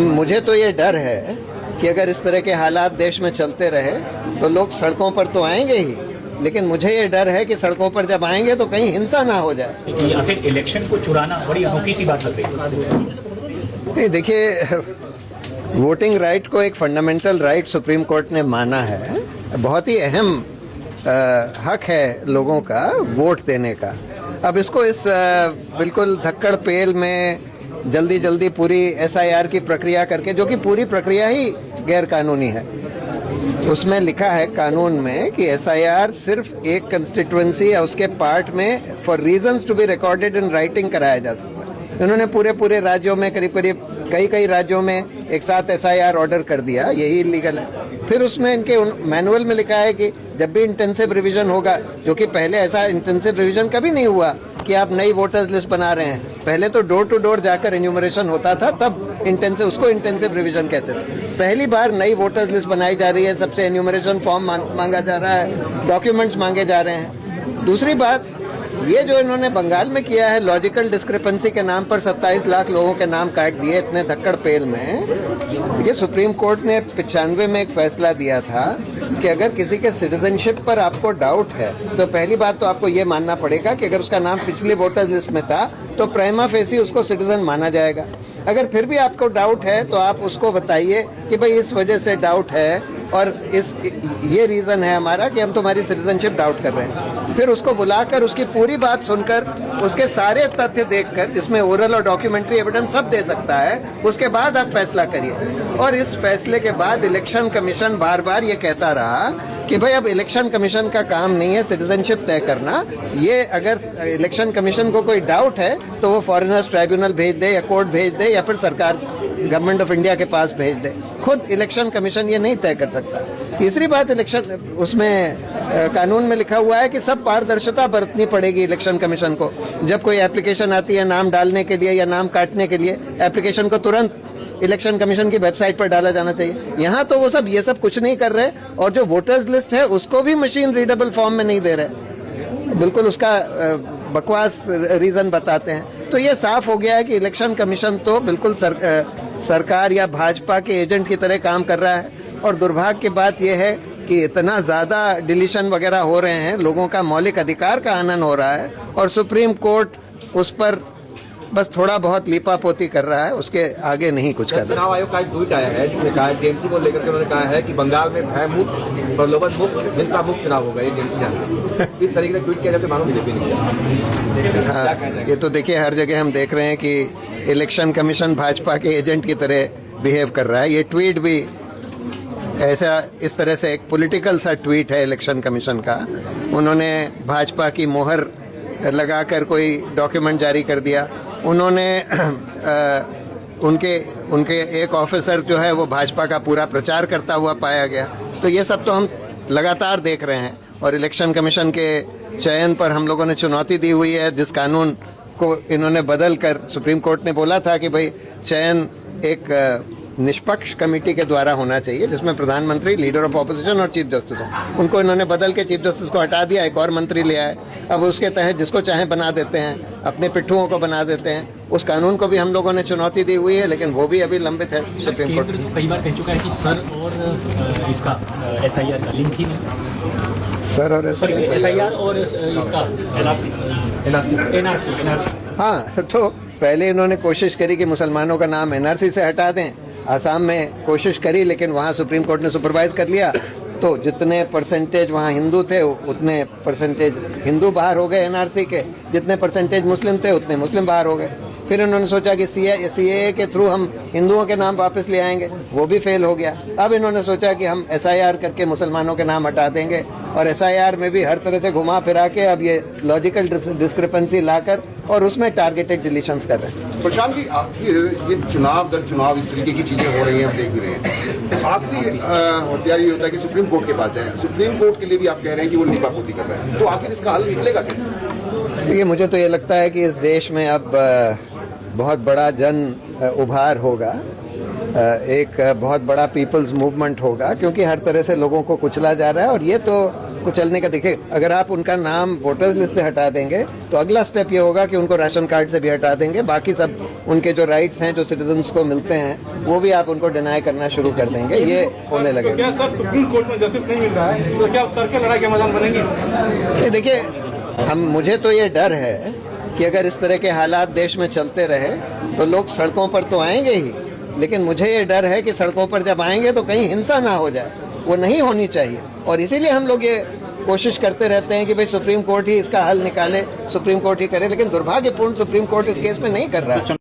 मुझे तो ये डर है कि अगर इस तरह के हालात देश में चलते रहे तो लोग सड़कों पर तो आएंगे ही, लेकिन मुझे ये डर है कि सड़कों पर जब आएंगे तो कहीं हिंसा ना हो जाए। आखिर इलेक्शन को चुराना बड़ी अनोखी सी बात लग रही है। देखिए, वोटिंग राइट को एक फंडामेंटल राइट सुप्रीम कोर्ट ने माना है। बहुत ही अहम हक है लोगों का वोट देने का। अब इसको इस बिल्कुल धक्कड़ पेल में जल्दी जल्दी पूरी एसआईआर की प्रक्रिया करके, जो कि पूरी प्रक्रिया ही गैर कानूनी है। उसमें लिखा है कानून में कि एसआईआर सिर्फ एक कंस्टिट्यूएंसी या उसके पार्ट में for reasons to be recorded in writing कराया जा सकता है। इन्होंने पूरे राज्यों में करीब कई राज्यों में एक साथ एसआईआर ऑर्डर कर दिया, यही इलीगल है। फिर उसमें इनके मैनुअल में लिखा है कि जब भी इंटेंसिव रिवीजन होगा, जो कि पहले ऐसा इंटेंसिव रिवीजन कभी नहीं हुआ कि आप नई वोटर्स लिस्ट बना रहे हैं। पहले तो डोर टू डोर जाकर एन्यूमरेशन होता था, तब उसको इंटेंसिव रिवीजन कहते थे। पहली बार नई वोटर्स लिस्ट बनाई जा रही है, सबसे एन्यूमरेशन फॉर्म मांगा जा रहा है, डॉक्यूमेंट्स मांगे जा रहे हैं। दूसरी बात, ये जो इन्होंने बंगाल में किया है, लॉजिकल डिस्क्रिपेंसी के नाम पर 27 लाख लोगों के नाम काट दिए इतने धक्कड़ पेल में। देखिए, सुप्रीम कोर्ट ने 95 में एक फैसला दिया था कि अगर किसी के सिटीजनशिप पर आपको डाउट है तो पहली बात तो आपको ये मानना पड़ेगा कि अगर उसका नाम पिछली वोटर्स लिस्ट में था तो प्राइमा फेसी उसको सिटीजन माना जाएगा। अगर फिर भी आपको डाउट है तो आप उसको बताइए कि भाई इस वजह से डाउट है और ये रीज़न है हमारा कि हम तुम्हारी सिटीजनशिप डाउट कर रहे हैं। फिर उसको बुलाकर उसकी पूरी बात सुनकर उसके सारे तथ्य देखकर, जिसमें ओरल और डॉक्यूमेंट्री एविडेंस सब दे सकता है, उसके बाद आप फैसला करिए। और इस फैसले के बाद इलेक्शन कमीशन बार बार ये कहता रहा कि भाई अब इलेक्शन कमीशन का काम नहीं है सिटीजनशिप तय करना। ये अगर इलेक्शन कमीशन को कोई डाउट है तो वो फॉरेनर्स ट्राइब्यूनल भेज दे या कोर्ट भेज दे या फिर सरकार गवर्नमेंट ऑफ इंडिया के पास भेज दे। खुद इलेक्शन कमीशन ये नहीं तय कर सकता। तीसरी बात, इलेक्शन उसमें कानून में लिखा हुआ है कि सब पारदर्शिता बरतनी पड़ेगी इलेक्शन कमीशन को। जब कोई एप्लीकेशन आती है नाम डालने के लिए या नाम काटने के लिए, एप्लीकेशन को तुरंत इलेक्शन कमीशन की वेबसाइट पर डाला जाना चाहिए। यहाँ तो वो सब ये सब कुछ नहीं कर रहे, और जो वोटर्स लिस्ट है उसको भी मशीन रीडेबल फॉर्म में नहीं दे रहे, बिल्कुल उसका बकवास रीजन बताते हैं। तो ये साफ हो गया है कि इलेक्शन कमीशन तो बिल्कुल सरकार या भाजपा के एजेंट की तरह काम कर रहा है। और दुर्भाग्य की बात यह है कि इतना ज़्यादा डिलीशन वगैरह हो रहे हैं, लोगों का मौलिक अधिकार का हनन हो रहा है, और सुप्रीम कोर्ट उस पर बस थोड़ा बहुत लीपापोती कर रहा है, उसके आगे नहीं कुछ कर रहा है। चुनाव आयोग का एक ट्वीट आया है जिसमें कहा है, टीएमसी को लेकर के उन्होंने कहा है कि बंगाल में भय मुक्त, प्रलोभन मुक्त, हिंसा मुक्त चुनाव होगा। ये टीएमसी इस तरीके से ट्वीट किया जाए तो मानो बीजेपी ने किया। हाँ, ये तो देखिए हर जगह हम देख रहे हैं कि इलेक्शन कमीशन भाजपा के एजेंट की तरह बिहेव कर रहा है। ये ट्वीट भी ऐसा इस तरह से एक पॉलिटिकल सा ट्वीट है इलेक्शन कमीशन का। उन्होंने भाजपा की मोहर लगाकर कोई डॉक्यूमेंट जारी कर दिया। उन्होंने उनके एक ऑफिसर जो है वो भाजपा का पूरा प्रचार करता हुआ पाया गया। तो ये सब तो हम लगातार देख रहे हैं। और इलेक्शन कमीशन के चयन पर हम लोगों ने चुनौती दी हुई है, जिस कानून को इन्होंने बदल कर, सुप्रीम कोर्ट ने बोला था कि भाई चयन एक निष्पक्ष कमेटी के द्वारा होना चाहिए जिसमें प्रधानमंत्री, लीडर ऑफ ऑपोजिशन और चीफ जस्टिस हो। उनको इन्होंने बदल के चीफ जस्टिस को हटा दिया, एक और मंत्री ले आए। अब उसके तहत जिसको चाहे बना देते हैं, अपने पिट्ठुओं को बना देते हैं। उस कानून को भी हम लोगों ने चुनौती दी हुई है, लेकिन वो भी अभी लंबित है सुप्रीम कोर्ट। कई बार कह चुका है कि सर और इसका एसआईआर का लिंक ही नहीं। सर और एसआईआर और इसका एनआरसी। हाँ, तो पहले इन्होंने कोशिश करी कि मुसलमानों का नाम एनआरसी से हटा दें। आसाम में कोशिश करी, लेकिन वहाँ सुप्रीम कोर्ट ने सुपरवाइज कर लिया। तो जितने परसेंटेज वहाँ हिंदू थे उतने परसेंटेज हिंदू बाहर हो गए एनआरसी के, जितने परसेंटेज मुस्लिम थे उतने मुस्लिम बाहर हो गए। फिर उन्होंने सोचा कि सीएए के थ्रू हम हिंदुओं के नाम वापस ले आएंगे, वो भी फेल हो गया। अब इन्होंने सोचा कि हम एसआईआर करके मुसलमानों के नाम हटा देंगे, और एसआईआर में भी हर तरह से घुमा फिरा के अब ये लॉजिकल डिस्क्रिपेंसी लाकर और उसमें टारगेटेड डिलीशंस कर रहे हैं। प्रशांत जी, ये चुनाव दर चुनाव इस तरीके की चीजें हो रही हैं, हम देख भी रहे हैं। आखिरी हथियार ये होता है कि सुप्रीम कोर्ट के पास जाए। सुप्रीम कोर्ट के लिए भी आप कह रहे हैं कि वो लीपापोती कर रहे हैं, तो आखिर इसका हल निकलेगा कैसे? देखिए, मुझे तो ये लगता है कि इस देश में अब बहुत बड़ा जन उभार होगा, एक बहुत बड़ा पीपल्स मूवमेंट होगा, क्योंकि हर तरह से लोगों को कुचला जा रहा है। और ये तो कुचलने का, देखिए, अगर आप उनका नाम वोटर्स लिस्ट से हटा देंगे तो अगला स्टेप ये होगा कि उनको राशन कार्ड से भी हटा देंगे, बाकी सब उनके जो राइट्स हैं जो सिटीजन्स को मिलते हैं वो भी आप उनको डिनाई करना शुरू कर देंगे, ये होने लगेगा। क्या सर सुप्रीम कोर्ट में जस्टिस नहीं मिल रहा है तो क्या सर के लड़ाई के मैदान बनेंगे? देखिए मुझे तो ये डर है कि अगर इस तरह के हालात देश में चलते रहे तो लोग सड़कों पर तो आएंगे ही, लेकिन मुझे ये डर है कि सड़कों पर जब आएंगे तो कहीं हिंसा ना हो जाए, वो नहीं होनी चाहिए। और इसीलिए हम लोग ये कोशिश करते रहते हैं कि भाई सुप्रीम कोर्ट ही इसका हल निकाले, सुप्रीम कोर्ट ही करे, लेकिन दुर्भाग्यपूर्ण सुप्रीम कोर्ट इस केस में नहीं कर रहा है।